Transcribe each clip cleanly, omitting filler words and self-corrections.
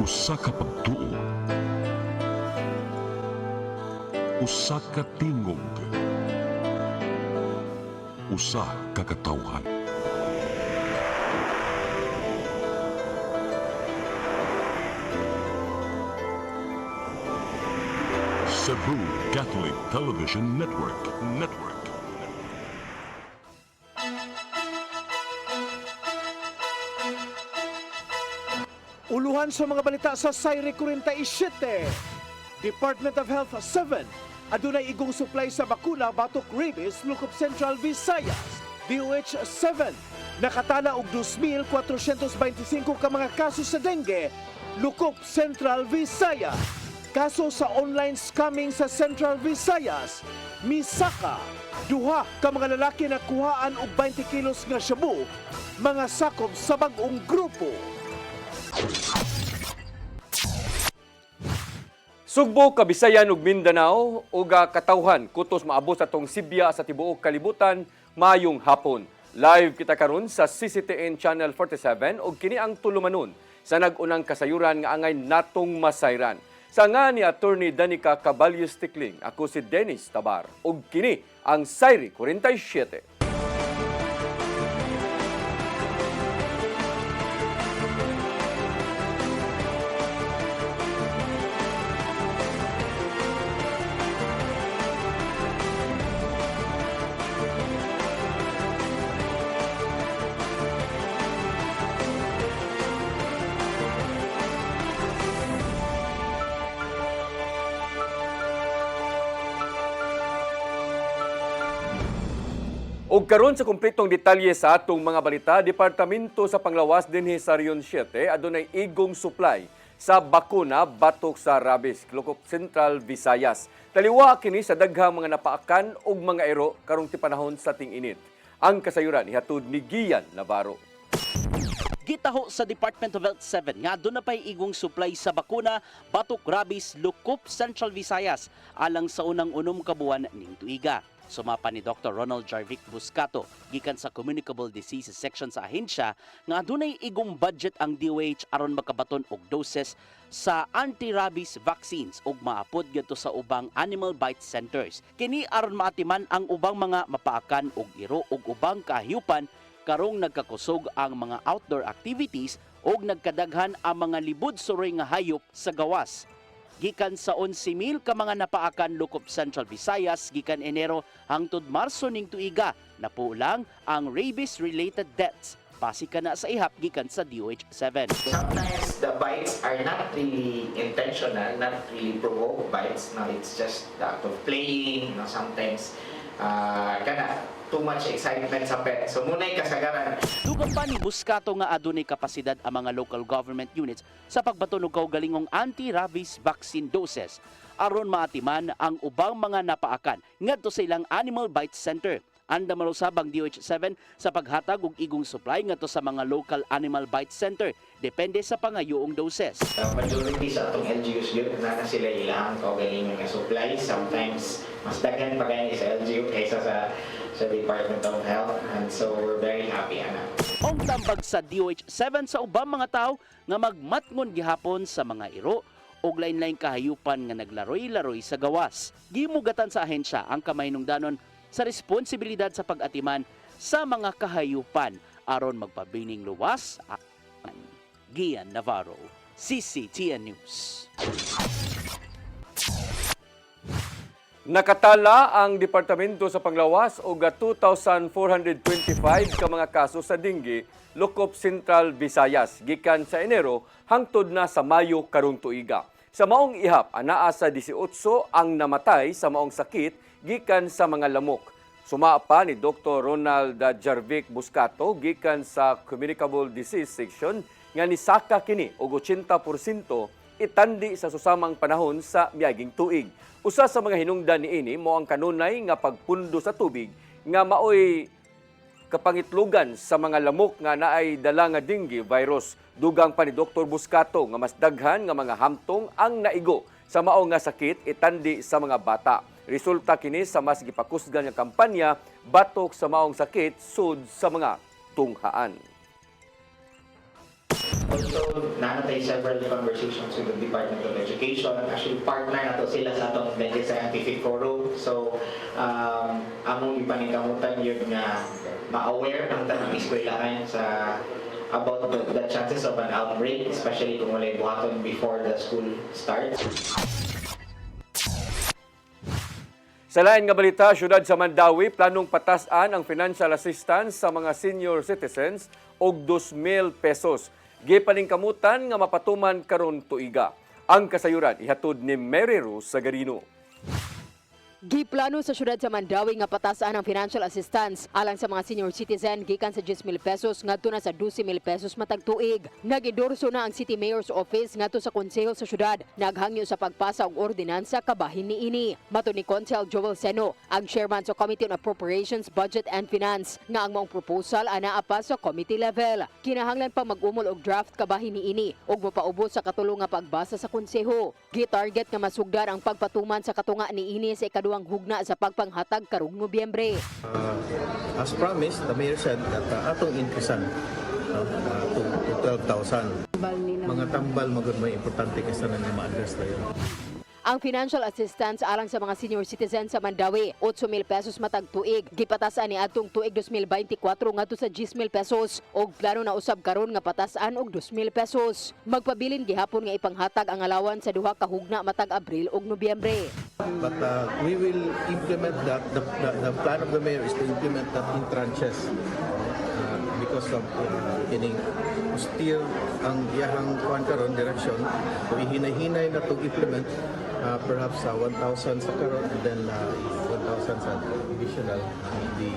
Usa ka pagtuo, usa ka tingog, usa ka katawhan. Cebu Catholic Television Network. Uluhan sa mga balita sa Sayre 47. Department of Health 7. Adunay igong supply sa bakuna batok rabies lukop Central Visayas. DOH 7. Nakatala og 2,425 ka mga kaso sa dengue lukop Central Visayas. Kaso sa online scamming sa Central Visayas, misaka. Duha ka mga lalaki na kuhaan og 20 kilos nga shabu, mga sakob sa bag-ong grupo. Sugbo, Kabisayan ug Mindanao ug katawhan kutos maabot sa tong Sibya sa tibuok kalibutan mayong hapon. Live kita karon sa CCTN Channel 47 ug kini ang tulumanon sa nag-unang kasayuran nga angay natong masayran. Sa nga ni Attorney Danica Caballos Tikling, ako si Dennis Tabar ug kini ang Sayre 47. Ug karon sa kumpletong detalye sa atong mga balita, Departamento sa Panglawas dinhi sa Region 7 adunay igong supply sa bakuna batok sa rabies lukop Central Visayas. Taliwa kini sa daghang mga napaakan ug mga ero karong tipanahon sa ting-init. Ang kasayuran ihatod ni Gian Navarro. Gitaho sa Department of Health 7 nga doon na pa'y igong supply sa bakuna batok rabies lukop Central Visayas alang sa unang unom ka buwan ning tuiga. Sumapa ni Dr. Ronald Jarvic Buscato gikan sa Communicable Diseases Section sa ahensya nga adunay igong budget ang DOH aron makabaton og doses sa anti-rabies vaccines ug maapod gadto sa ubang animal bite centers. Kini aron maatiman ang ubang mga mapaakan og iro ug ubang kahyupan karong nagkakusog ang mga outdoor activities ug nagkadaghan ang mga libod-suroy nga hayop sa gawas. Gikan sa 11,000 ka mga napaakan lukop Central Visayas gikan Enero hangtod Marso ning tuiga, napulang ang rabies-related deaths. Base ka na sa ihap gikan sa DOH-7. Sometimes the bites are not really intentional, not really provoked bites. No, it's just the act of playing. No, sometimes too much excitement sa pet. So muna'y kasagaran. Dugang pa ni Buscato nga adunay kapasidad ang mga local government units sa pagbaton og kaugalingong anti-rabies vaccine doses aron maatiman ang ubang mga napaakan ngadto sa ilang animal bite center. Anda malusabang DOH-7 sa paghatag og igong supply ngadto sa mga local animal bite center depende sa pangayoong doses. Majority sa atong LGUs yun, na sila ilang kaugalingon nga supply. Sometimes mas daghan pa kayo sa LGU kaysa sa Department of Health, and so we're very happy. Ang tambag sa DOH-7 sa ubang mga tao nga magmatngon gihapon sa mga iro og lain-lain kahayupan nga naglaroy-laroy sa gawas. Gimugatan sa ahensya ang kamahinungdanon sa responsibilidad sa pag-atiman sa mga kahayupan aron magpabining luwas. Gian Navarro, CCTN News. Nakatala ang Departamento sa Panglawas og 2,425 ka mga kaso sa dengue lukop Central Visayas gikan sa Enero hangtod na sa Mayo karong tuiga. Sa maong ihap, anaa sa 18 ang namatay sa maong sakit gikan sa mga lamok. Sumapa ni Dr. Ronald Jarvic Buscato gikan sa Communicable Disease Section nga nisaka kini og 80% itandi sa susamang panahon sa miaging tuig. Usa sa mga hinungdan niini mao ang kanunay nga pagpundo sa tubig nga maoy kapangitlugan sa mga lamok nga naay dala nga dengue virus. Dugang pa ni Dr. Buscato nga mas daghan nga mga hamtong ang naigo sa mao nga sakit itandi sa mga bata. Resulta kini sa mas gipakusgan nga kampanya batok sa maong sakit sud sa mga tunghaan. Also, nanatay several conversations with the Department of Education. Actually, partner na to sila sa atong Blended Scientific Forum. So, among ipaningkamutan yun nga ma-aware ang tanang eskwelahan sa about the chances of an outbreak, especially kung walay buhaton before the school starts. Sa lain nga balita, syudad sa Mandawi planong patasan ang financial assistance sa mga senior citizens og 2,000 pesos. Gipaningkamutan nga mapatuman karon tuiga. Ang kasayuran ihatod ni Mary Rose Sagarino. Giplano sa syudad sa Mandawi nga patasan ang financial assistance alang sa mga senior citizen gikan sa 10,000 pesos ngadto na sa 12,000 pesos matag tuig. Nag-endorso na ang City Mayor's Office ngadto sa konseho sa syudad. Naghangyo sa pagpasa og ordinansa kabahin niini. Mato ni Consel Joel Seno, ang chairman sa Committee on Appropriations, Budget and Finance, nga ang maong proposal anaa pa sa committee level. Kinahanglan pang mag-umol og draft kabahin niini ug mopaubos sa katulong nga pagbasa sa konseho. Gi-target nga masugdan ang pagpatuman sa katunga niini sa ikaduhang hugna sa pagpanghatag karong Nobyembre. As promised, the mayor said that atong increasan to 12,000. Mga tambal magud may importante kasi na ma-address tayo. Ang financial assistance alang sa mga senior citizens sa Mandawi, 8,000 pesos matag tuig. Gipatasan ni atong tuig 2024 ngadto sa 10,000 pesos og plano na usab karon nga patasan og 2,000 pesos. Magpabilin gihapon nga ipanghatag ang alawan sa duha ka hugna matag Abril ug Nobyembre. But we will implement that. The plan of the mayor is to implement that in tranches. Because of kining still ang iyahang kuan karon direction, so ihinay-hinay na to implement perhaps 1,000 sa karon and then 1,000 sa additional in the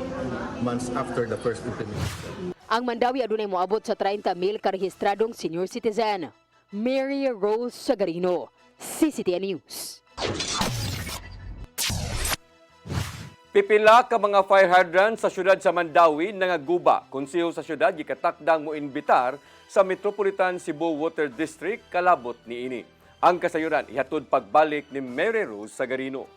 months after the first implementation. Ang Mandawi adunay moabot sa 30,000 karehistradong senior citizen. Mary Rose Sagarino, CCTN News. Pipila ka mga fire hydrant sa syudad sa Mandawi nangaguba. Konseho sa syudad gikatakdang mo inbitar sa Metropolitan Cebu Water District kalabot niini. Ang kasayuran ihatod pagbalik ni Mary Rose Sagarino.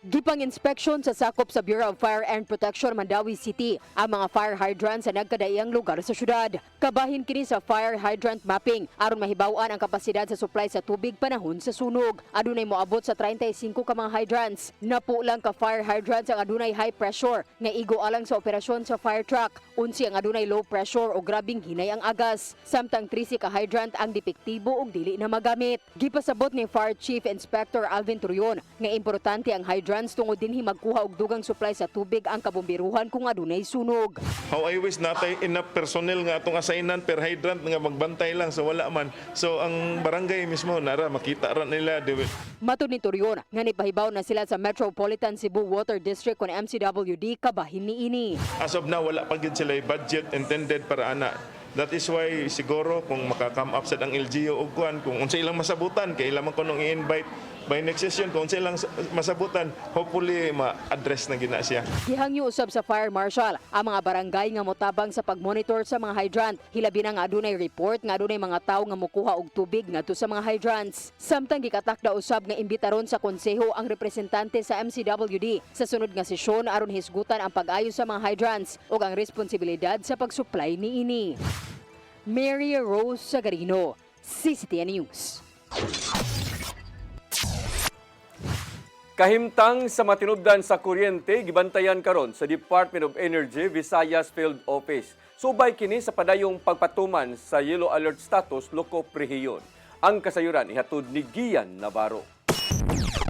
Gipang-inspeksyon sa sakop sa Bureau of Fire and Protection Mandawi City ang mga fire hydrants sa nagkadaiyang lugar sa syudad. Kabahin kini sa fire hydrant mapping aron mahibaw-an ang kapasidad sa supply sa tubig panahon sa sunog. Adunay moabot sa 35 ka mga hydrants. Napulang ka fire hydrants ang adunay high pressure nga igo alang sa operasyon sa fire truck. Unsi ang adunay low pressure o grabing hinay ang agas. Samtang 13 ka hydrant ang depektibo ug dili na magamit. Gipasabot ni Fire Chief Inspector Alvin Turion nga importante ang hydrant tungod dinhi magkuha og dugang supply sa tubig ang kabombiruhan kung adunay sunog. How I wish natay enough personnel nga atong assignan per hydrant nga magbantay lang sa wala man. So ang barangay mismo nara makita ra nila diwit. Matud ni Turion nga nipahibaw na sila sa Metropolitan Cebu Water District kon MCWD kabahin niini. As of now wala pa gid sila budget intended para ana. That is why siguro kung maka-come up sa ang LGU og kuan kung unsa ilang masabutan kay ilang man kunong i-invite by next session kung unsa ilang masabutan hopefully ma-address na gina siya. Gihangyo usab sa fire marshal ang mga barangay nga motabang sa pagmonitor sa mga hydrant. Hilabi na nga adunay report nga adunay mga tawo nga mokuha og tubig ngadto sa mga hydrants. Samtang gikatakda usab nga imbitaron sa konseho ang representante sa MCWD sa sunod nga sesyon aron hisgutan ang pag-ayo sa mga hydrants ug ang responsibilidad sa pagsupply niini. Mary Rose Sagarino, CCTN News. Kahimtang sa matinubdan sa kuryente, gibantayan karon sa Department of Energy Visayas Field Office. Subay kini sa padayong pagpatuman sa yellow alert status Locop Rehiyon. Ang kasayuran ihatod ni Gian Navarro.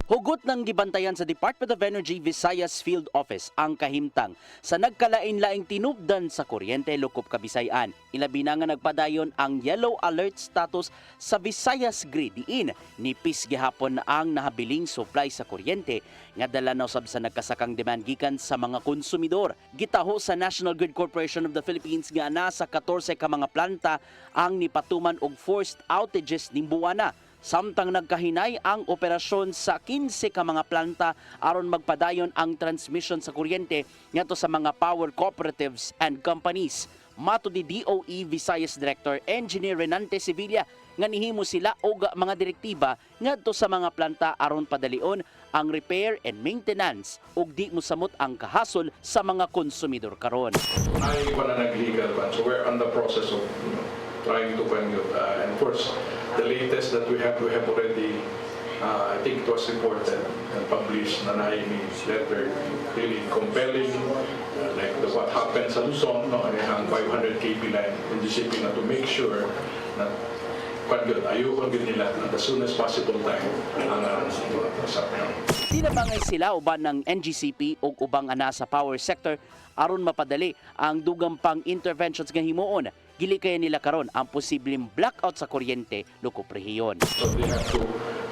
Hugot ng gibantayan sa Department of Energy Visayas Field Office ang kahimtang sa nagkalain-laing tinubdan sa kuryente Locop Kabisayan. Ilabi na nga nagpadayon ang yellow alert status sa Visayas Grid diin nipis gihapon ang nahabiling supply sa kuryente nga dala na usab sa nagkasakang demand gikan sa mga konsumidor. Gitaho sa National Grid Corporation of the Philippines nga nasa 14 ka mga planta ang nipatuman og forced outages ning buwana. Samtang nagkahinay ang operasyon sa 15 ka mga planta aron magpadayon ang transmission sa kuryente ngadto sa mga power cooperatives and companies. Mato ni DOE Visayas Director Engineer Renante Sevilla nga nihimo sila og mga direktiba ngadto sa mga planta aron padalion ang repair and maintenance ug di mosamot ang kahasol sa mga konsumidor karon. Ay wala nag-legal ban. So we're on the process of trying to enforce. The latest that we have already, I think it was reported and published na naimi letter really compelling, like what happened sa Luzon, no, ang 500 kV line in GCP na to make sure na ayokon gid nila at as soon as possible time ang sabi. Tinabangay sila uban ng NGCP o ubang ana sa power sector aron mapadali ang dugang pang interventions nga himuon. Gili kaya nila karon ang posibleng blackout sa kuryente lukop rehiyon. So they have to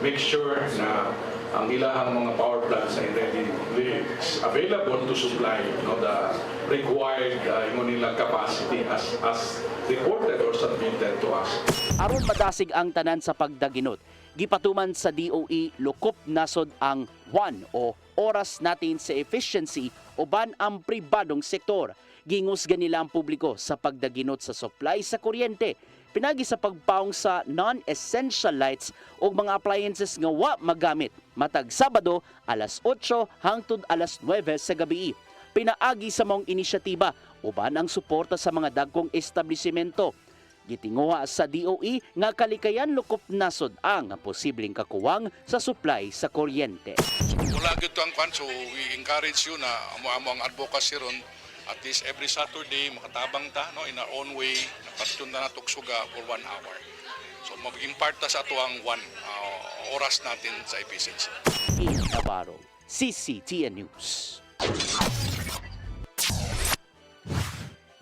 make sure na ang ilahang mga power plants ay ready available to supply the required nila capacity as reported or submitted to us. Aron madasig ang tanan sa pagdaginot, gipatuman sa DOE lukop nasod ang 1 o oras natin sa efficiency uban ang pribadong sektor. Gingusgan nila ang publiko sa pagdaginot sa supply sa kuryente, pinagi sa pagpaong sa non-essential lights o mga appliances nga wa magamit matag Sabado alas 8 hangtod alas 9 sa gabi. Pinaagi sa mong inisyatiba uban ang suporta sa mga dagkong establisimento. Gitinguha sa DOE nga kalikayan lukop nasod ang posibleng kakuwang sa supply sa kuryente. Wala gito ang kwan, so we encourage you na amo ang advocacy ron. At least every Saturday, makatabang ta no, in our own way, napatun na natugsuga for 1 hour. So magiging part ta sa ito ang oras natin sa efficiency. Ian Navarro, CCTN News.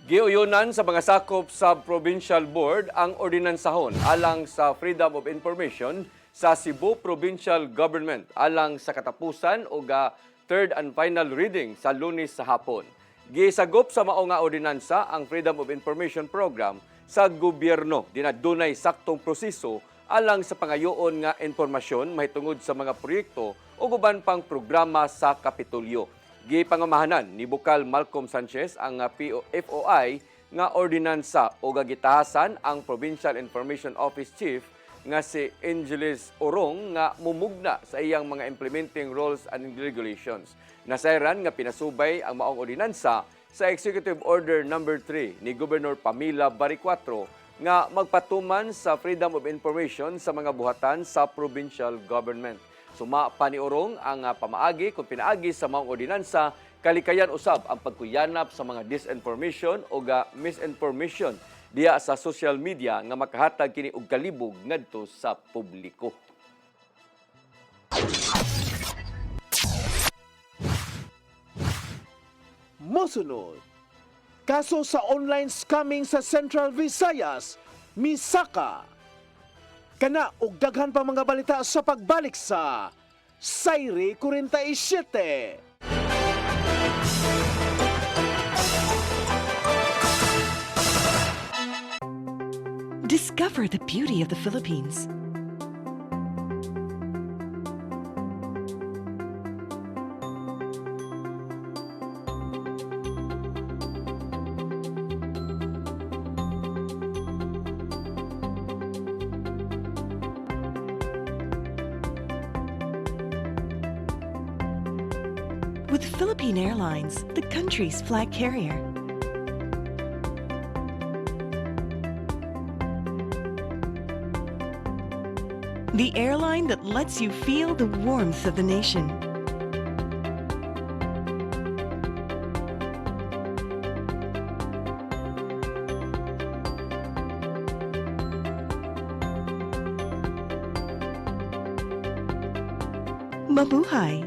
Giuyunan sa mga sakop sa Provincial Board ang ordinansahon alang sa Freedom of Information sa Cebu Provincial Government alang sa katapusan o third and final reading sa Lunes sa hapon. Gisagop sa mao nga ordinansa ang Freedom of Information Program sa gobyerno dinadunay saktong proseso alang sa pangayoon nga impormasyon mahitungod sa mga proyekto o guban pang programa sa Kapitolyo. Gipangamahanan ni Bukal Malcolm Sanchez ang FOI nga ordinansa o gagitahasan ang Provincial Information Office Chief nga si Angeles Orong nga mumugna sa iyang mga implementing rules and regulations. Nasayran nga pinasubay ang maong ordinansa sa Executive Order No. 3 ni Governor Pamela Baricuatro nga magpatuman sa Freedom of Information sa mga buhatan sa provincial government. Suma pa ni Orong ang pamaagi kung pinaagi sa maong ordinansa, kalikayan usab ang pagkuyanap sa mga disinformation o misinformation diya sa social media nga makahatag kini og kalibog ngadto sa publiko. Mosunod, kaso sa online scamming sa Central Visayas, misaka. Kana og daghan pa mga balita sa pagbalik sa Sayre 47. Discover the beauty of the Philippines. With Philippine Airlines, the country's flag carrier. The airline that lets you feel the warmth of the nation. Mabuhay!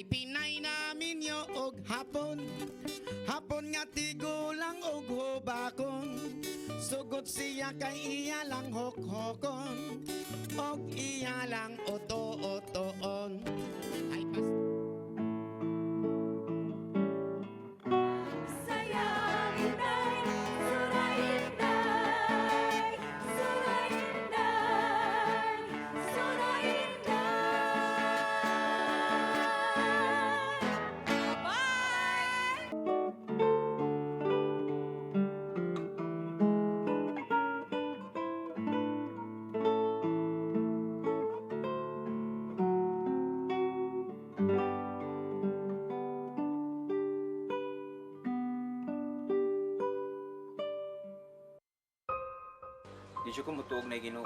Ipinay namin yo og hapon. Hapon nga tigulang og hubakon. Sugot siya kay iya lang hokhokon. Og iya lang oto-otoon. Ay pas Di siya kumutuog na Ginoo.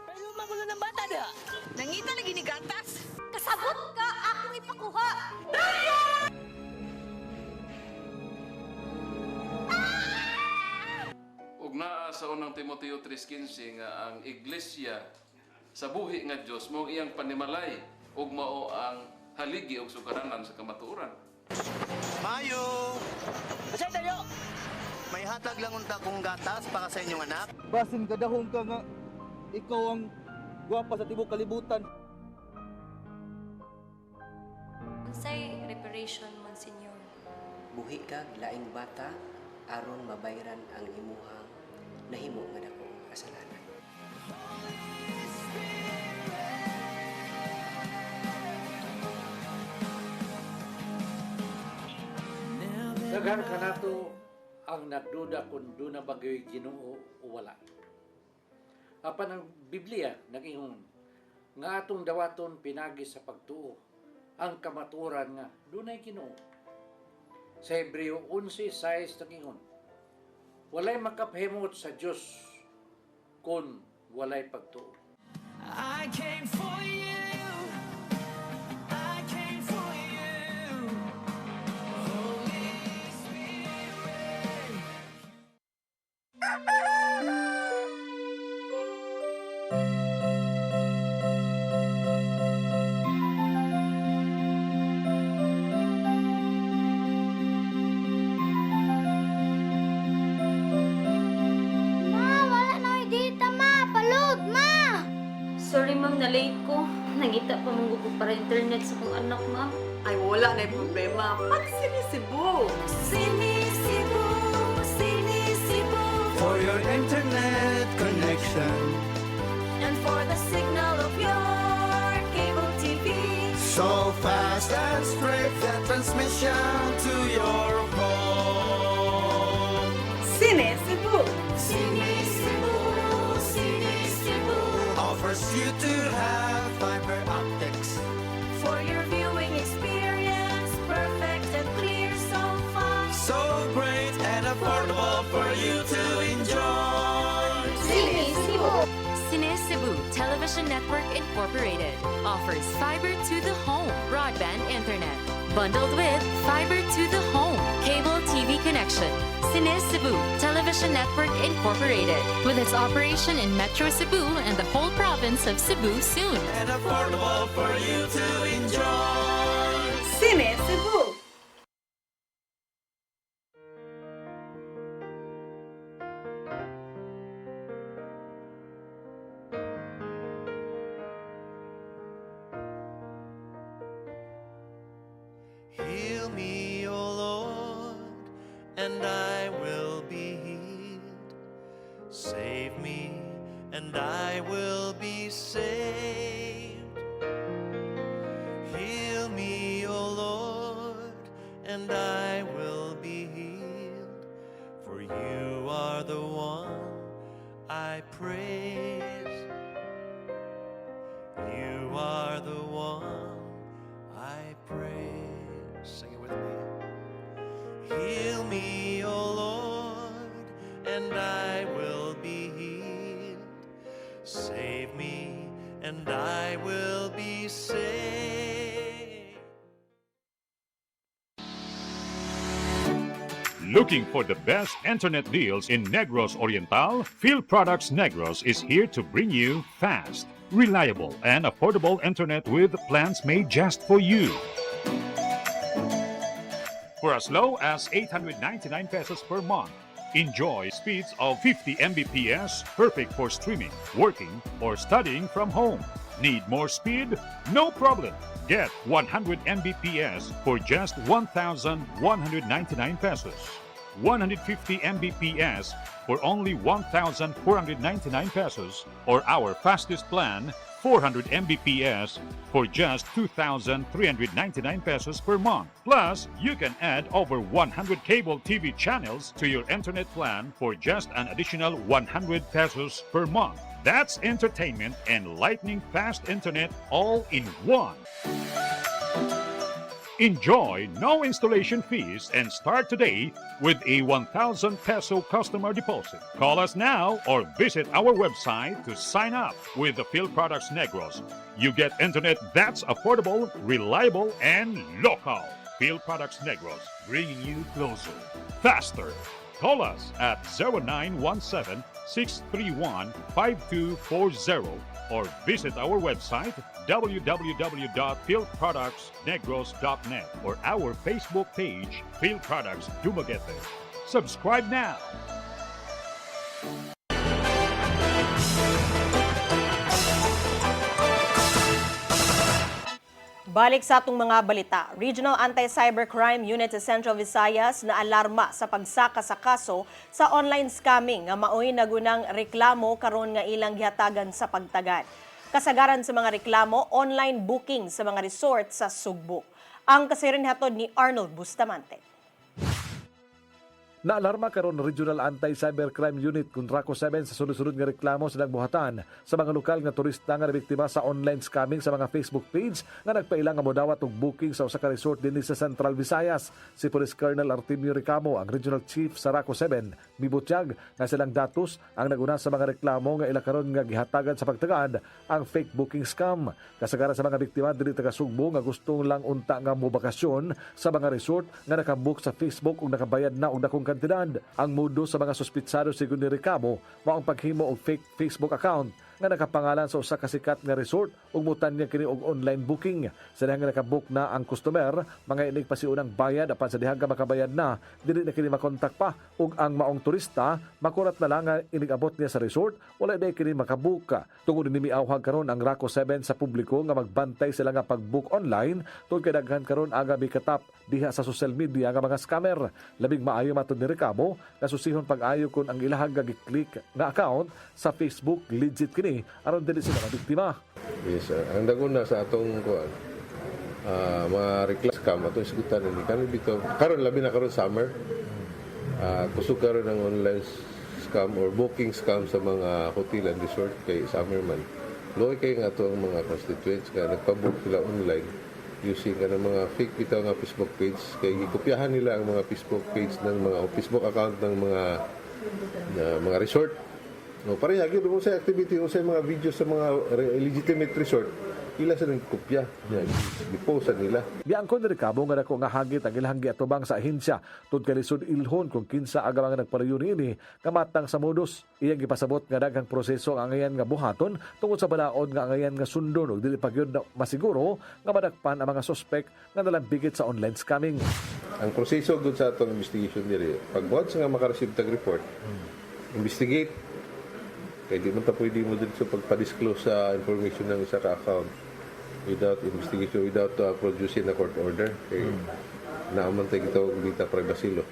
Pero magulo ng bata da. Nangita lagi ni gatas. Kasabot ka akong ipakuha. Ug naa sa unang Timoteo 3:15 nga ang iglesia sa buhi nga Dios mao iyang panimalay ug mao ang haligi ug sukaranan sa kamatuoran. Mayo! Asay tayo. May hatag lang unta kong gatas para sa inyong anak. Basin kadahong ka nga ikaw ang gwapa sa tibok kalibutan. Unsay reparation, Monsignor? Buhi kag laing bata aron mabayran ang imuhang nahimo nga dakong kasalanan. Daghan ka nato ang nagduda kung doon na bagay Ginoo o wala. Apan ang Biblia nag-ingon nga atong dawaton pinagi sa pagtuo ang kamaturan nga doon ay Ginoo. Sa Hebreo 11:6 nag-ingon walay makapahimot sa Dios kung walay pagtuo. I came for you. I came for you. Holy Spirit. Sorry ma'am, na-late ko. Nangita pa mong gusto para internet sa kong anak, ma'am. Ay wala na problema. Pag sinisibo. Sinisibo. Sinisibo. For your internet connection. And for the signal of your cable TV. So fast and straight the transmission to your home. Sinisibo. Sinisibo. Sinisibo. Offers you to have fiber optics. For your viewing experience, perfect and clear so fast. So great and affordable for you to enjoy. Sinisibo. Cine Cebu Television Network Incorporated offers fiber to the home broadband internet bundled with fiber to the home cable TV connection. Cine Cebu Television Network Incorporated with its operation in Metro Cebu and the whole province of Cebu soon. And affordable for you to enjoy. Cine Cebu. Heal me, O Lord, and I will be healed. Save me, and I will be saved. Heal me, O Lord, and I will be healed. For you are the one I praise. You are the one I praise. Sing it with me. Heal me, O Lord, and I will be healed. Save me, and I will be saved. Looking for the best internet deals in Negros Oriental? Field Products Negros is here to bring you fast, reliable, and affordable internet with plans made just for you. For as low as 899 pesos per month, enjoy speeds of 50 Mbps, perfect for streaming, working, or studying from home. Need more speed? No problem. Get 100 Mbps for just 1,199 pesos. 150 Mbps for only 1,499 pesos, or our fastest plan, 400 Mbps for just 2,399 pesos per month. Plus, you can add over 100 cable TV channels to your internet plan for just an additional 100 pesos per month. That's entertainment and lightning fast internet all in one. Enjoy no installation fees and start today with a 1,000 peso customer deposit. Call us now or visit our website to sign up with the Phil Products Negros. You get internet that's affordable, reliable, and local. Phil Products Negros, bringing you closer, faster. Call us at 0917-631-5240 or visit our website www.philproductsnegros.net or our Facebook page, Phil Products Dumaguete. Subscribe now! Balik sa atong mga balita, Regional Anti-Cybercrime Unit sa Central Visayas na alarma sa pagsaka sa kaso sa online scamming nga maoy nagunang reklamo karon nga ilang gihatagan sa pagtagad. Kasagaran sa mga reklamo, online booking sa mga resort sa Sugbok. Ang kasirin hatod ni Arnold Bustamante. Naalarma karon Regional Anti-Cybercrime Unit kung RACO 7 sa sunod-sunod nga reklamo sa nagbuhatan sa mga lokal nga turista nga nabiktima sa online scamming sa mga Facebook page nga nagpailang nga modawat og booking sa usa ka resort dinhi sa Central Visayas. Si Police Colonel Artemio Ricamo, ang Regional Chief sa RACO 7, mibutyag nga silang datos ang naguna sa mga reklamo nga ila karon nga gihatagan sa pagtagad ang fake booking scam. Kasagaran sa mga biktima diri taga Sugbo nga gustong lang unta nga mobakasyon sa mga resort nga nakabook sa Facebook ug nakabayad na og dakong kantidad. Ang modo sa mga suspitsado sigon ni Ricamo mao ang paghimo og fake Facebook account nga nakapangalan sa usa ka sikat nga resort ug mutanyag kini og online booking. Sa nga nakabook na ang customer, mga inig pasiunang bayad apan sa dihang ka makabayad na, dili na kini makontak pa ug ang maong turista makurat na lang nga inigabot niya sa resort, wala day kini makabook. Tungod ni miawhag karon ang RACO 7 sa publiko nga magbantay sila nga pag-book online tungod kay daghan karon aga mikatap diha sa social media nga mga scammer. Labing maayo matud ni Ricamo nga susihon pag-ayo kun ang ilahang gi-click nga account sa Facebook legit kini aron dili sila mabiktima. Yes, ang daguna sa atong kuan mga reklamo scam atong isgutan ni karon bitaw karon labi na karon summer. Kusog karon ang online scam or booking scam sa mga hotel and resort kay summer man. Loy kay nga ato ang mga constituents nga nagpa-book sila online using ka ng mga fake bitaw nga Facebook page kay gikopyahan nila ang mga Facebook page ng mga Facebook account ng mga resort. No, pareha gyud mo sa activity o sa mga video sa mga legitimate resort, ila sa nang kopya. Gipost nila. Biangkon ni Ricamo nga dako nga hagit ang ilahang giatubang sa ahensya tud kay lisod ilhon kung kinsa aga nga nagpadayon ini kamatang sa modus. Iyang gipasabot nga daghang proseso ang angayan nga buhaton tungod sa balaod nga angayan nga sundon ug dili pa gyud masiguro nga madakpan ang mga suspek nga nalambigit sa online scamming. Ang proseso gud sa atong investigation diri, pag once nga maka-receive tag report, investigate. Kaya di man ta pwede mo dito sa pagpa-disclose sa information ng isa ka account without investigation, without producing a court order. Kaya naaman tayo kita privacy law.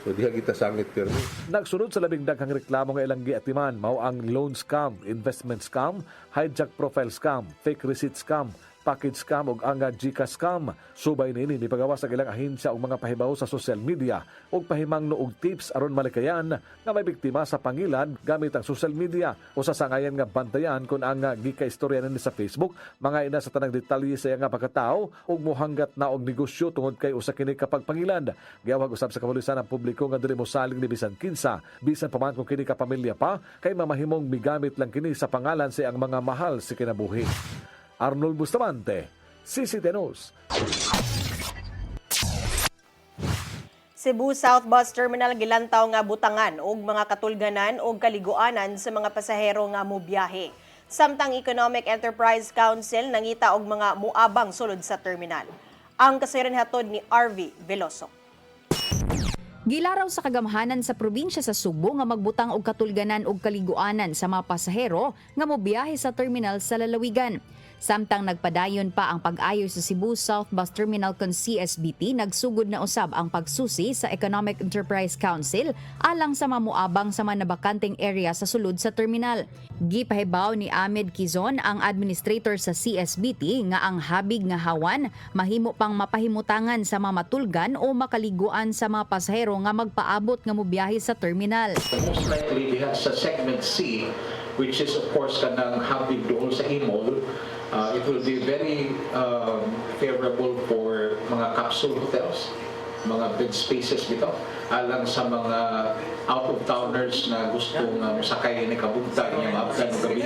So diha kita sangit pero nagsunod sa labing daghang reklamo nga ilang giatiman mao ang loan scam, investment scam, hijack profile scam, fake receipt scam, package scam ug ang GCash scam. Subay nini mipagawas ang ilang ahensya og mga pahibaw sa social media ug pahimangno og tips aron malikayan nga may biktima sa pangilad gamit ang social media. Usa sa ngayan nga bantayan kun ang gika-istorya ni sa Facebook mga ina sa tanang detalye sa nga pagkatao ug mohanggat na og negosyo tungod kay usa kini kapag pangilad. Giyawag usab sa kapulisan ang publiko nga dili mosalig ni bisan kinsa bisan pa man kung kini ka pamilya pa kay mamahimong migamit lang kini sa pangalan sa ang mga mahal si kinabuhi. Arnold Bustamante, CCTV News. Cebu South Bus Terminal gilantaw nga butangan og mga katulganan og kaliguanan sa mga pasahero nga mobiyahe. Samtang Economic Enterprise Council nangita og mga muabang sulod sa terminal. Ang kasayran hatod ni RV Veloso. Gilaraw sa kagamhanan sa probinsya sa Subo nga magbutang og katulganan og kaliguanan sa mga pasahero nga mobiyahe sa terminal sa lalawigan. Samtang nagpadayon pa ang pag-ayo sa Cebu South Bus Terminal kon CSBT, nagsugod na usab ang pagsusi sa Economic Enterprise Council alang sa mamuabang sa mga nabakanteng area sa sulod sa terminal. Gipahibaw ni Ahmed Quizon, ang administrator sa CSBT, nga ang habig nga hawan mahimo pang mapahimutangan sa mga matulgan o makaliguan sa mga pasahero nga magpaabot nga mobiyahe sa terminal. Most likely we have sa segment C, which is of course kanang habig doon sa Imol. It will be very favorable for mga capsule hotels, mga bed spaces dito, alang sa mga out-of-towners na gustong sakay ni kabugtang niya maabtan ng gabi.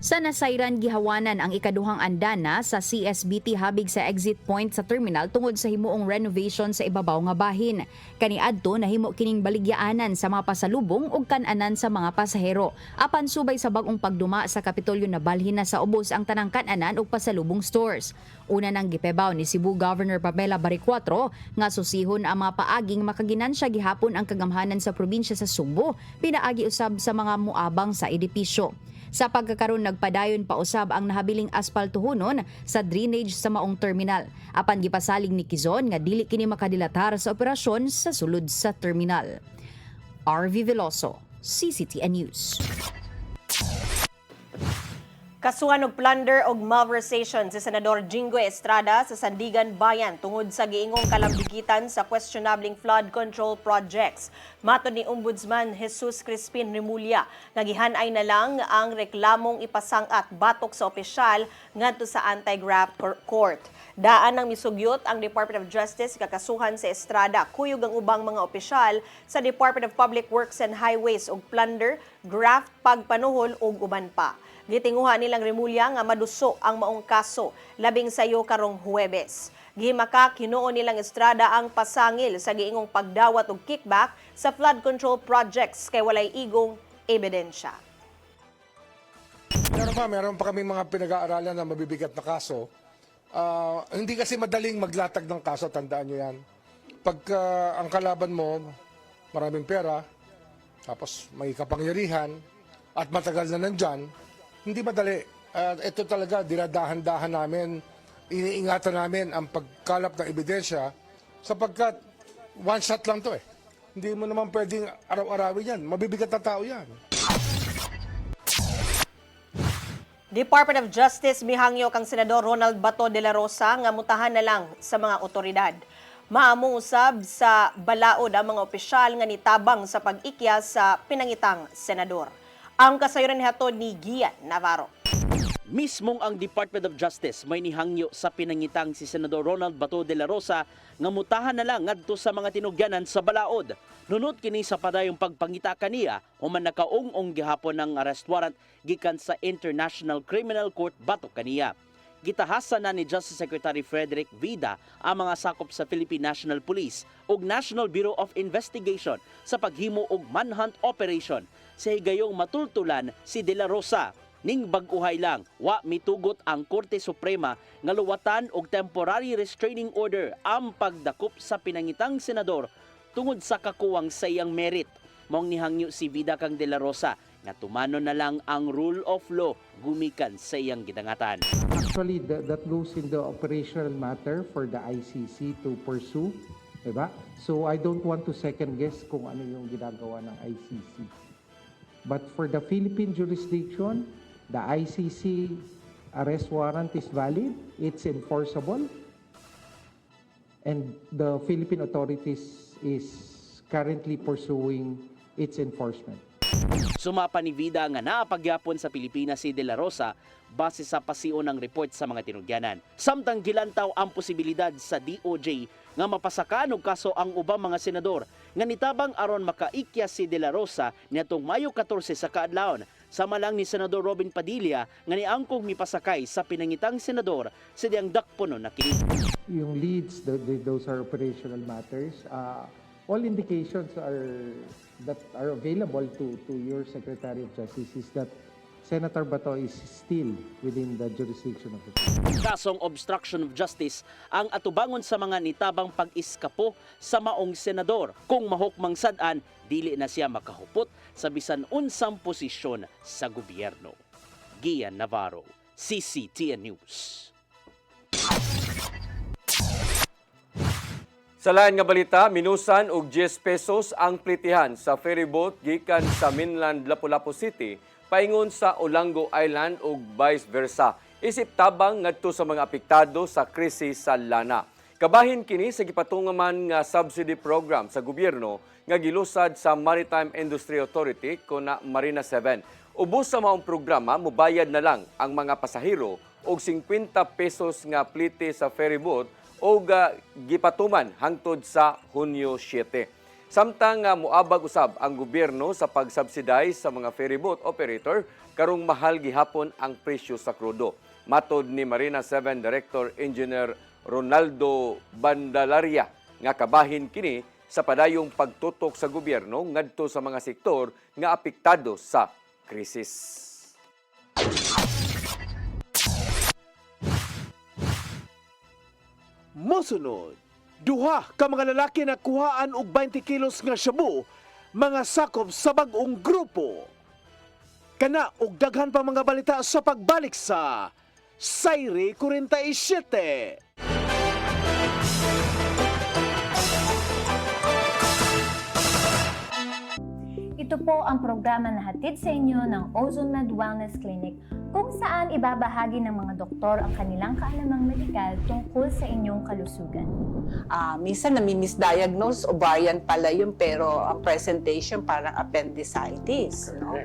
Sa nasayran gihawanan ang ikaduhang andana sa CSBT habig sa exit point sa terminal tungod sa himuong renovation sa ibabaw nga bahin. Kaniadto nahimo kining baligyaanan sa mga pasalubong ug kan-anan sa mga pasahero. Apan subay sa bag-ong pagduma sa Kapitolyo na balhin na sa ubos ang tanang kan-anan ug pasalubong stores. Una nang gipebaw ni Cebu Governor Pamela Baricuatro nga susihon ang mga paaging makaginansya gihapon ang kagamhanan sa probinsya sa Subo, pinaagi usab sa mga muabang sa edipisyo. Sa pagkakaroon nagpadayon pa usab ang nahabiling asfaltuhonon sa drainage sa maong terminal. Apan gipasalig ni Quizon nga dili kini makadilatar sa operasyon sa sulod sa terminal. RV Veloso, CCTN News. Kasuhan og plunder og malversation si Senador Jingo Estrada sa Sandigan Bayan tungod sa giingong kalambigitan sa questionabling flood control projects. Matod ni Ombudsman Jesus Crispin Remulla, nagihanay na lang ang reklamong ipasang-at batok sa opisyal ngadto sa anti-graft court. Daan ang misugyot ang Department of Justice kakasuhan sa Estrada, kuyog ang ubang mga opisyal sa Department of Public Works and Highways og plunder, graft, pagpanuhol ug uban pa. Gitinguha nilang Remulla nga maduso ang maong kaso labing sayo karong Huwebes. Gihimaka kinuo nilang Estrada ang pasangil sa giingong pagdawat og kickback sa flood control projects kay walay igong ebidensya. Meron pa kaming mga pinag-aaralan na mabibigat na kaso. Hindi kasi madaling maglatag ng kaso, tandaan nyo yan. Pagka ang kalaban mo, maraming pera, tapos may kapangyarihan, at matagal na nandyan, hindi madali. Ito talaga, dinadahan-dahan namin, iniingatan namin ang pagkalap ng ebidensya sapagkat one shot lang to eh. Hindi mo naman pwedeng araw-arawin yan. Mabibigat na tao yan. Department of Justice mihangyo kang Senador Ronald Bato de la Rosa nga mutahan na lang sa mga otoridad. Maamong usab sa balaod ang mga opisyal nga nitabang sa pag-ikya sa pinangitang senador. Ang kasayuran hatod ni Gian Navarro. Mismong ang Department of Justice may nihangyo sa pinangitang si Senador Ronald Bato de la Rosa nga mutahan na lang ngadto sa mga tinugyanan sa balaod. Nunod kini sa padayong pagpangita kaniya human nakaung-ong gihapon ng arrest warrant gikan sa International Criminal Court batok kaniya. Gitahasan na ni Justice Secretary Frederick Vida ang mga sakop sa Philippine National Police ug National Bureau of Investigation sa paghimo og manhunt operation sa higayong matultulan si De La Rosa. Ning bag-uhay lang, wa mitugot ang Korte Suprema nga luwatan og temporary restraining order ang pagdakop sa pinangitang senador tungod sa kakuwang sa iyang merit. Maong nihangyo si Vida kang De La Rosa nga tumano na lang ang rule of law gumikan sa iyang gidangatan. Actually, that goes in the operational matter for the ICC to pursue, diba? So I don't want to second guess kung ano yung ginagawa ng ICC. But for the Philippine jurisdiction, the ICC arrest warrant is valid, it's enforceable, and the Philippine authorities is currently pursuing its enforcement. Sumapa ni Vida nga naapagyapon sa Pilipinas si De La Rosa base sa pasiun ng report sa mga tinugyanan. Samtang gilantaw ang posibilidad sa DOJ nga mapasakan og kaso ang ubang mga senador nga nitabang aron makaikya si De La Rosa niadtong Mayo 14 sa kaadlawon. Sama lang ni Senador Robin Padilla nga niangkong mipasakay sa pinangitang senador sa diyang dakponon na kini. Yung leads, those are operational matters. All indications that are available to your Secretary of Justice is that Senator Bato is still within the jurisdiction of the Kasong obstruction of justice ang atubangon sa mga nitabang pag-iskapo sa maong senador. Kung mahukmang sad-an, dili na siya makahupot sa bisan unsang posisyon sa gobyerno. Gian Navarro, CCTN News. Sa lain nga balita, minusan og 10 pesos ang plitihan sa ferryboat gikan sa mainland Lapu-Lapu City paingon sa Olango Island ug vice versa. Isip tabang ngadto sa mga apektado sa krisis sa lana. Kabahin kini sa gipatungaman nga subsidy program sa gobyerno nga gilusad sa Maritime Industry Authority kuna Marina 7. Ubos sa maong programa, mubayad na lang ang mga pasahero og 50 pesos nga plite sa ferryboat o gipatuman hangtod sa Hunyo 7. Samtang muabag usab ang gobyerno sa pag-subsidize sa mga ferryboat operator karong mahal gihapon ang presyo sa krudo. Matod ni Marina 7 Director Engineer Ronaldo Bandalaria nga kabahin kini sa padayong pagtutok sa gobyerno ngadto sa mga sektor nga apektado sa krisis. Mosunod, duha ka mga lalaki na kuhaan og 20 kilos nga shabu, mga sakop sa bag-ong grupo. Kana og daghan pa mga balita sa pagbalik sa Sayri 47. Ito po ang programa na hatid sa inyo ng OzoneMed Wellness Clinic kung saan ibabahagi ng mga doktor ang kanilang kaalamang medikal tungkol sa inyong kalusugan. Minsan nami-misdiagnose, ovarian pala yun, pero ang presentation parang appendicitis. No?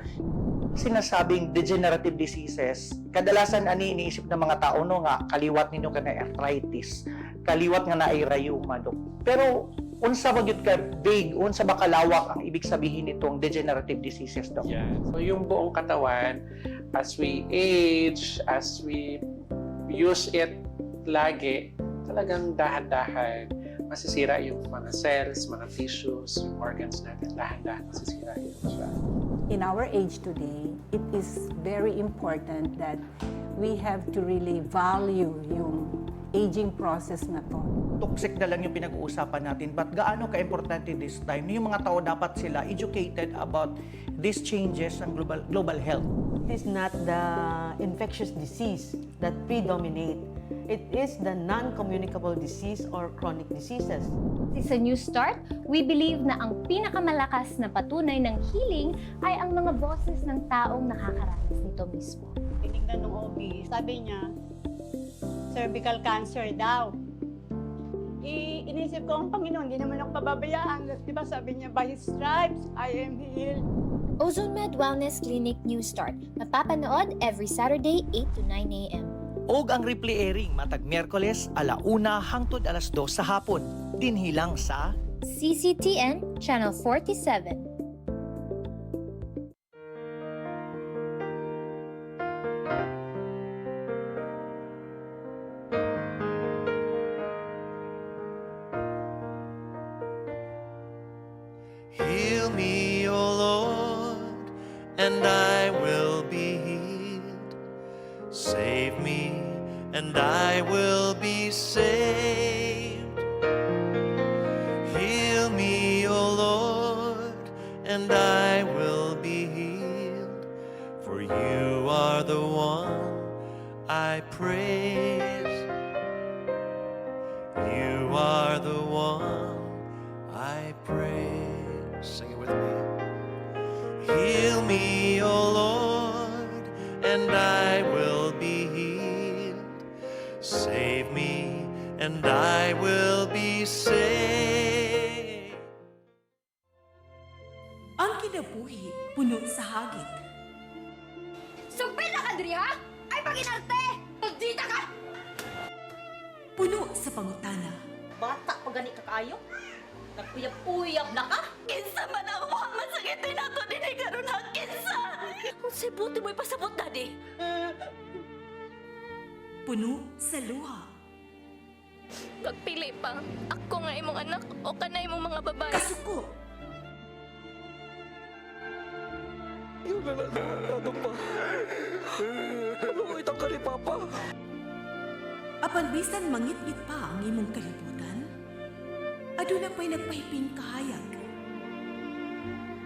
Sinasabing degenerative diseases, kadalasan ani iniisip ng mga tao no nga kaliwat ninyo ka na arthritis, kaliwat nga na ay rheuma. Pero unsa ba gyud ka vague, unsa ba kalawak ang ibig sabihin nitong degenerative diseases daw? Yeah. So yung buong katawan, as we age, as we use it lagi, talagang dahan-dahan masisira yung mga cells, mga tissues, yung organs natin, dahan-dahan masisira yun siya. In our age today, it is very important that we have to really value yung aging process na to. Toxic na lang yung pinag-uusapan natin, but gaano ka-importante this time? Yung mga tao dapat sila educated about these changes ng global health. It is not the infectious disease that predominate. It is the non-communicable disease or chronic diseases. Sa New Start, we believe na ang pinakamalakas na patunay ng healing ay ang mga boses ng taong nakakaranas nito mismo. Tinignan ng OB, sabi niya, cervical cancer daw. Inisip ko ang Panginoon, hindi naman ako pababayaan. Di ba sabi niya, by His stripes, I am healed. OzoneMed Wellness Clinic New Start. Mapapanood every Saturday, 8 to 9 a.m. Og ang replay airing matag Miyerkules, 1:00 hangtod 2:00 sa hapon. Dinhilang sa CCTN Channel 47. Heal me, O Lord, and I will be healed. Save me, and I will be saved. Heal me, O Lord, and I will be healed. For you are the one I praise. You are the one I praise. Sing it with me. Heal me, O Lord, and I will be healed. Save me, and I will be saved. Ang kinabuhi, puno sa hagit. Sugpil na ka, Dri, ha? Ay, pag-inarte! Magdita ka! Puno sa pangutana. Bata pa gani ka kayo? Nagpuyab-puyab na ka? Kinsa man ang mga masakitin nato din ay karoon ha, kinsa! Kung sibuti mo'y pasabot, Daddy. Puno sa luha. Pagpili pa, ako nga imong anak o kanay imong mga babae. Kasuko. You Apan bisan mangit-ngit pa ang imong kalibutan, aduna pa'y nagpahiping kahayag.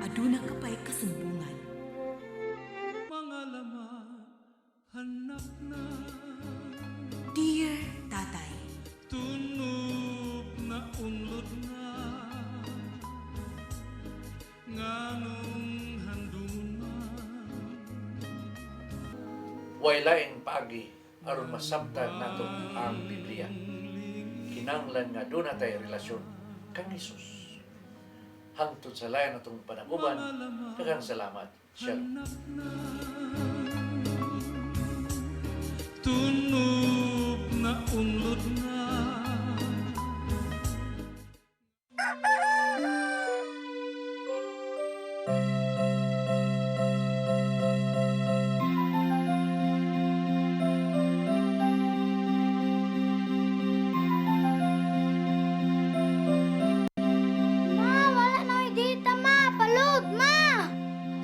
Aduna ka pa'y kasumbungan. Dear Tatay, Tunog na unlod na nganong handungon na. Waylaing paagi aron masabtan nato ang Biblia. Kinahanglan nga doon na tayo relasyon kang Jesus. Hangtod sa layan natong panaguban, daghang salamat. Shalom. Tunog na unlod na.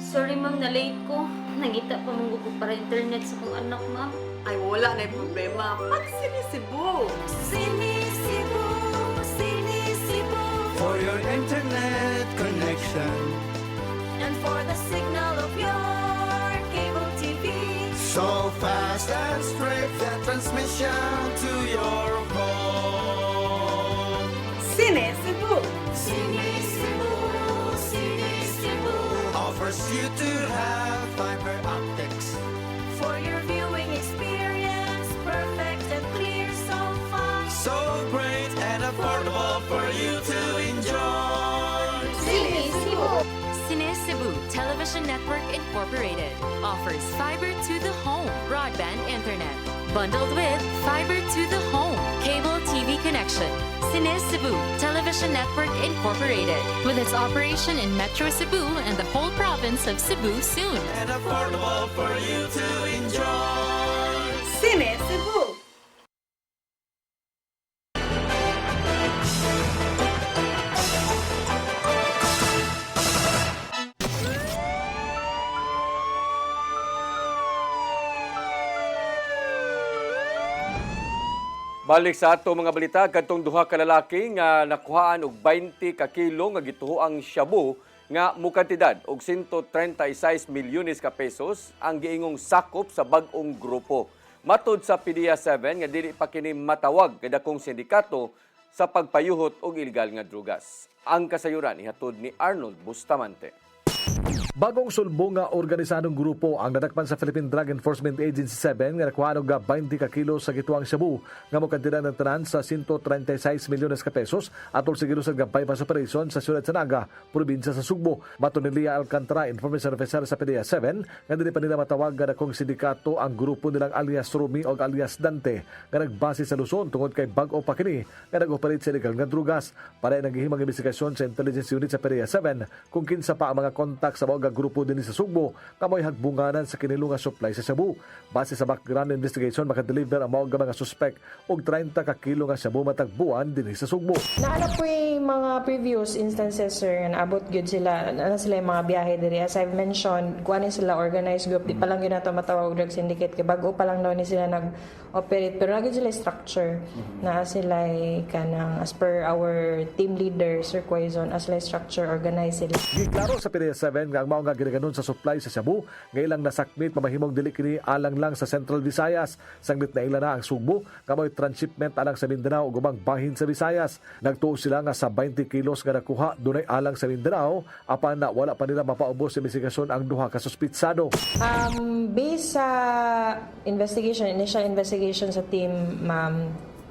Sorry ma'am, na late ko. Nangita pa mong ko para internet sa kong anak ma'am. Ay, wala na yung problema. Pag-sinisibo! Sinisibo, sinisibo. For your internet connection, And for the signal of your cable TV. so fast and straight the transmission to your home. Sinisibo. Sinisibo, sinisibo. Offers you to have fiber optics. For your viewing experience, perfect and clear so fast. So great and affordable for you to enjoy. Sinisibo. Cine Cebu Television Network Incorporated offers fiber to the home broadband internet bundled with fiber to the home cable TV connection. Cine Cebu Television Network Incorporated with its operation in Metro Cebu and the whole province of Cebu soon. And affordable for you to enjoy. Sinisibo. Balik sa ato mga balita, kadtong duha ka lalaki nga nakuhaan og 20 ka kilo nga gituoang shabu nga mukantidad og 136 milyones ka pesos ang giingong sakop sa bag-ong grupo. Matod sa PDEA-7 nga dili pa kini matawag kada kong sindikato sa pagpayuhot og ilegal nga drugas. Ang kasayuran ihatod ni Arnold Bustamante. Bagong sulbong nga organisadong grupo ang nadakpan sa Philippine Drug Enforcement Agency 7 nga nakuha og 20 ka kilo sa gituang shabu nga mokantidad ng tanan sa 136 milyones ka pesos atol sa gilusad nga bypass operation sa siyudad sa Naga, probinsya sa Sugbo. Mato ni Lia Alcantara, information officer sa PDEA-7, nga dili pa nila matawag nga dakong sindikato ang grupo nilang alias Rumi o alias Dante nga nagbase sa Luzon tungod kay bag-o pa kini nga nag-operate sa illegal nga drugas. Para naghihimang investigasyon sa intelligence unit sa PDEA-7 kung kinsa pa ang mga kontak sa mga grupo din sa Sugbo nga may hagbunganan sa kinilunga supply sa shabu. Base sa background investigation, makadeliver ang mga suspect og 30 ka kilo nga shabu matagbuan din sa Sugbo. Naala po yung mga previous instances, sir, nga naabot good sila, sila yung mga biyahe diri. As I've mentioned, kuhanin sila organized group, di pa lang yun nato matawag drug syndicate, kay bago pa lang daw ni sila nag-operate, pero naging sila structure na sila kanang as per our team leader, Sir Quaizon, as sila structure organized sila. Giklaro sa PDEA-7 nga ang mao nga ginaganon sa supply sa shabu nga ilang nasakmit mamahimong dili kini alang lang sa Central Visayas. Sanglit na ila na ang Sugbo nga may transshipment alang sa Mindanao ug ubang bahin sa Visayas. Nagtuo sila nga sa 20 kilos nga nakuha dunay alang sa Mindanao apan na wala pa nila mapaubos sa investigasyon ang duha ka suspitsado. Based sa investigation, initial investigation sa team,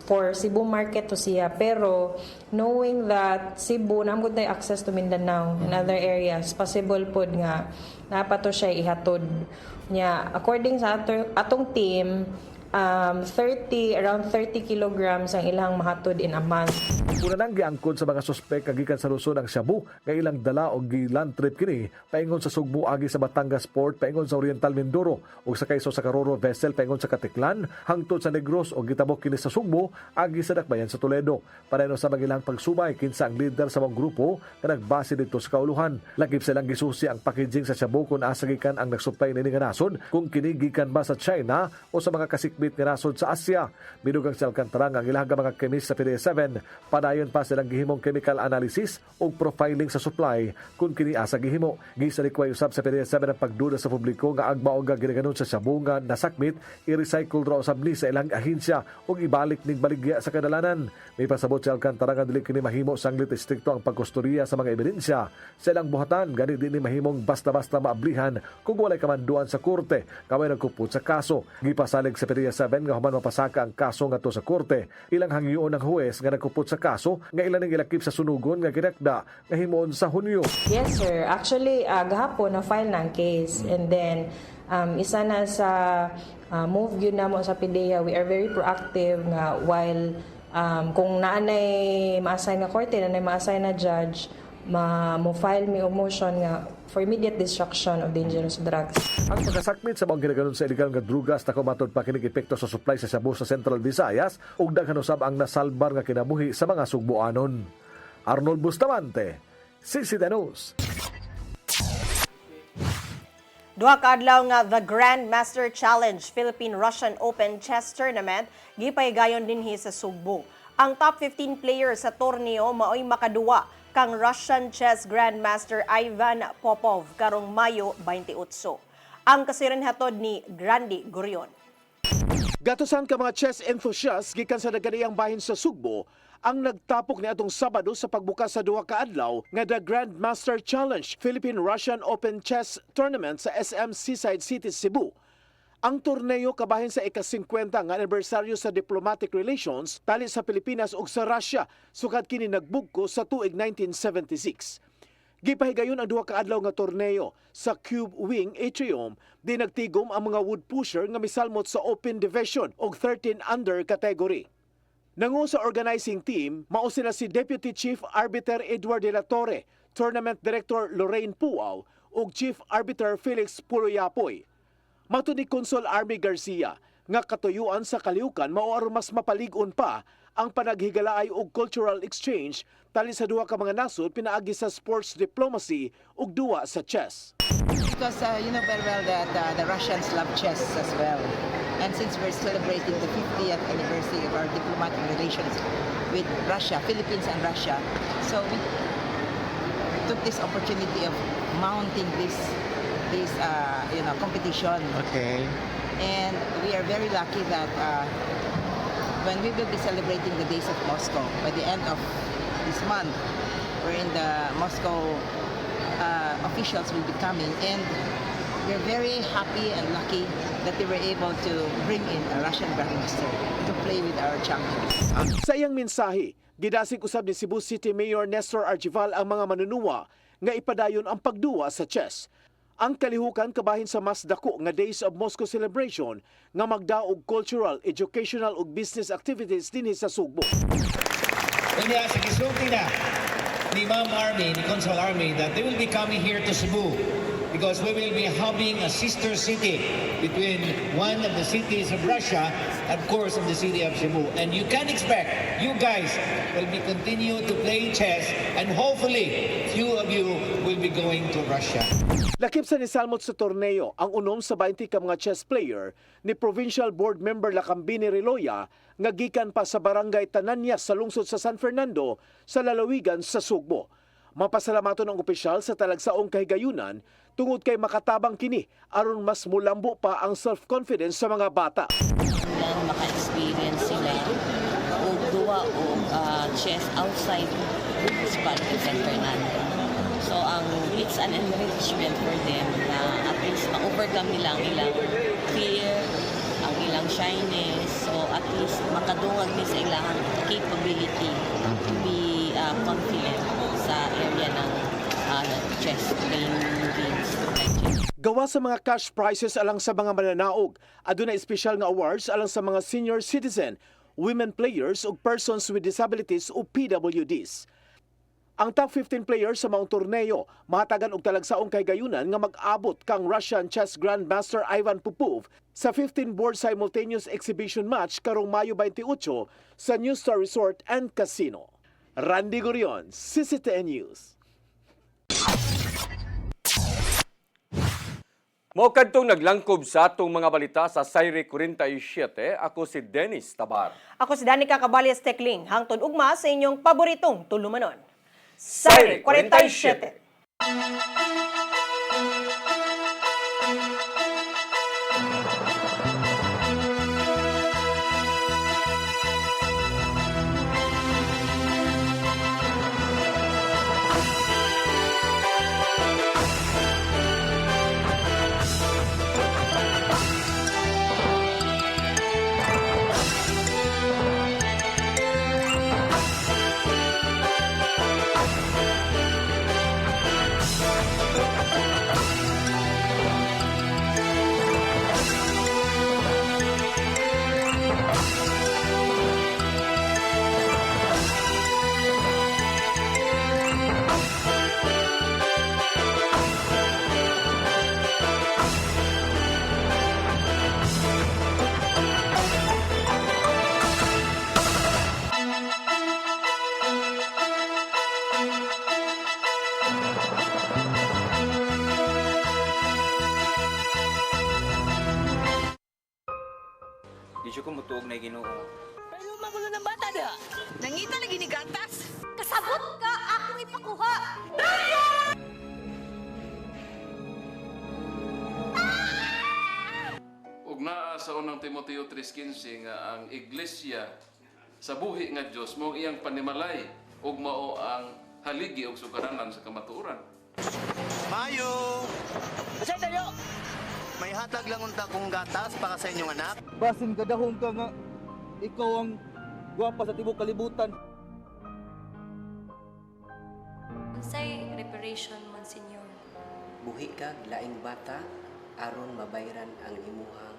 for Cebu market to siya, pero knowing that Cebu namgud na access to Mindanao and other areas, possible pod nga napato siya ihatod niya. According sa atong team, around 30 kilograms ang ilang mahatod in a month. Una nang giangkod sa mga suspek kagikan sa Luzon ang shabu nga ilang dala og giland trip kini paingon sa Sugbo agi sa Batangas Port, paingon sa Oriental Mindoro ug sa kayso sa Caroro vessel paingon sa Katiklan hangtod sa Negros og gitabok kini sa Sugbo agi sa Dakbayan sa Toledo. Pareho sa magilang pagsubay kinsa ang leader sa mga grupo nga nagbase dito sa kauluhan. Lakip silang gisusi ang packaging sa shabu kung asa gikan ang nagsupply nini nga nasod, kung kini gikan ba sa China o sa mga kasikbit nga nasod sa Asia. Binugang sa Alcantara ang ilang mga kemis sa PDA7 padayon pa silang gihimong chemical analysis o profiling sa supply kung kini asa gihimo. Gisalikway usab sa PDA7 ang pagduda sa publiko nga agba og ginaganon sa shabu nga nasakmit i-recycle raw usab ni sa ilang ahensya ug ibalik ning baligya sa kadalanan. May pasabot sa Alcantara nga dili kini mahimo sanglit istrikto ang pagkustorya sa mga ebidensya sa ilang buhatan, gani din ni mahimong basta-basta maablihan kung walay kamanduan sa korte kamay nagkupot sa kaso. Gipasalig sa PDA7 nga human mapasaka ang kaso ngadto sa korte. Ilang hangyoon ng huwes nga nagkupot sa kaso nga ilan ning ilakip sa sunugon nga ginakda nga himoon sa Hunyo. Yes sir, actually gahapon na file ng case and then isa na sa move yun namo sa PDEA, we are very proactive nga while kung naanay ma-assign nga korte, naanay ma-assign na judge, mo-file mi og motion nga for immediate destruction of dangerous drugs. Ang pagkasakmit sa mga ginaganon sa illegal nga drugas na kumatod pa kining epekto sa supply sa shabu sa Central Visayas ug daghan usab ang nasalbar nga kinabuhi sa mga Sugboanon. Arnold Bustamante, CCTV News. Duha ka adlaw nga the Grandmaster Challenge Philippine-Russian Open Chess Tournament gipaygayon dinhi sa Sugbo. Ang top 15 players sa torneo maoy makaduwa kang Russian chess Grandmaster Ivan Popov karong Mayo 28. Ang kasiren hatod ni Grandi Gurion. Gatusan ka mga chess enthusiasts gikan sa naganiyang bahin sa Sugbo ang nagtapok ni atong Sabado sa pagbukas sa duha ka adlaw nga the Grandmaster Challenge Philippine-Russian Open Chess Tournament sa SM Seaside City, Cebu. Ang torneo kabahin sa ika-50 nga anibersaryo sa diplomatic relations tali sa Pilipinas ug sa Russia sukad kini nagbugko sa tuig 1976. Gipahigayon ang duha ka adlaw nga torneo sa Cube Wing Atrium di nagtigom ang mga wood pusher nga misalmot sa Open Division og 13 under category. Nangu sa organizing team, mao sila si Deputy Chief Arbiter Edward de la Torre, Tournament Director Lorraine Puaw ug Chief Arbiter Felix Puroyapoy. Matud ni Consul Army Garcia nga katuyuan sa kalihukan mao aron mas mapalig-on pa ang panaghigalaay og cultural exchange tali sa duha ka mga nasod pinaagi sa sports diplomacy ug duwa sa chess. Because you know very well that the Russians love chess as well. And since we're celebrating the 50th anniversary of our diplomatic relations with Russia, Philippines and Russia, so we took this opportunity of mounting this competition. Okay. And we are very lucky that when we will be celebrating the Days of Moscow by the end of this month, wherein the Moscow officials will be coming, and we're very happy and lucky that they were able to bring in a Russian grandmaster to play with our champions. Sa iyang mensahe, gidasig usab ni Cebu City Mayor Nestor Archival ang mga manunuwa nga ipadayon ang pagduwa sa chess. Ang kalihukan kabahin sa mas dako nga Days of Moscow celebration nga magdaog cultural, educational ug business activities dinhi sa Sugbo. Unya sa gisulti na ni Ma'am Army, ni Consul Army, that they will be coming here to Cebu because we will be having a sister city between one of the cities of Russia and of course of the city of Cebu. And you can expect you guys will be continue to play chess and hopefully few of you will be going to Russia. Lakip sa nisalmot sa torneo ang unom sa 20 ka mga chess player ni Provincial Board Member Lacambini Reloya nga gikan pa sa barangay Tananyas sa lungsod sa San Fernando sa lalawigan sa Sugbo. Mapasalamaton ang opisyal sa talagsaong kahigayunan tungod kay makatabang kini aron mas mulambo pa ang self-confidence sa mga bata. Lang maka-experience sila o duwa o chess outside municipality of San Fernando. So it's an enrichment for them na at least ma-overcome nila ang ilang fear, ang ilang shyness. So at least makadungag ni sa ilang capability to be confident sa area ng chess playing games. Gawa sa mga cash prizes alang sa mga mananaog, aduna espesyal nga awards alang sa mga senior citizen, women players ug persons with disabilities o PWDs. Ang top 15 players sa maong torneo mahatagan og talagsaong kay gayunan nga mag-abot kang Russian chess grandmaster Ivan Popov sa 15-board simultaneous exhibition match karong Mayo 28 sa New Star Resort and Casino. Randy Gurion, CCTN News. Mao kadtong naglangkob sa atong mga balita sa Sayre 47, ako si Dennis Tabar. Ako si Danica Caballes Tecling, hangtod ugma sa inyong paboritong tulumanon. Sayre Sayre 47. 47. Di siya kumutuog na Ginoo. Pero magulo ng bata na. Nangita lagi ni gatas. Kasabot ka, akong ipakuha. Ug naa sa unang Timoteo 3:15 nga ang iglesia sa buhi nga Dios mao iyang panimalay ug mao ang haligi ug sukaranan sa kamatuoran. Mayo! Asa tayo? May hatag lang unta kong gatas para sa inyong anak. Basin kadahong ka nga ikaw ang gwapa sa tibok kalibutan. Unsay reparation, Monsignor? Buhi kag laing bata aron mabayran ang imuhang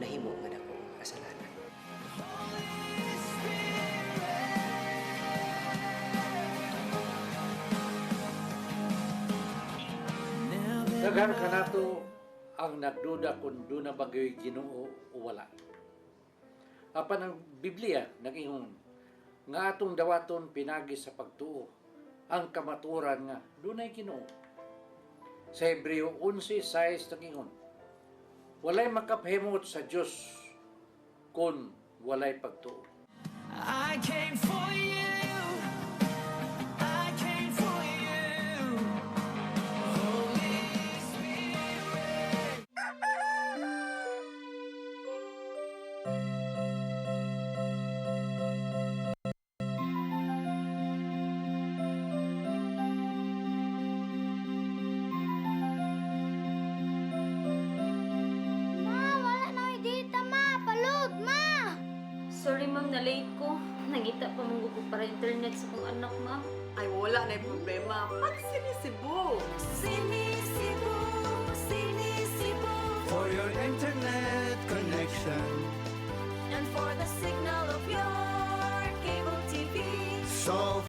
nahimo nga dako nga kasalanan. Daghan ka nato ang nagduda kung doon na bagay Ginoo o wala. Apan ang Biblia nag-ingon nga atong dawaton pinagi sa pagtuo ang kamatuoran nga doon ay Ginoo. Sa Hebreo 11:6 nag-ingon, walay makapahimot sa Dios kung walay pagtuo. I came for you. I came for you. Holy Spirit. Sorry ma'am, na late ko. Nangita pa mong para internet sa kong anak, ma'am. Ay, wala na yung problema. Pag sinisibo.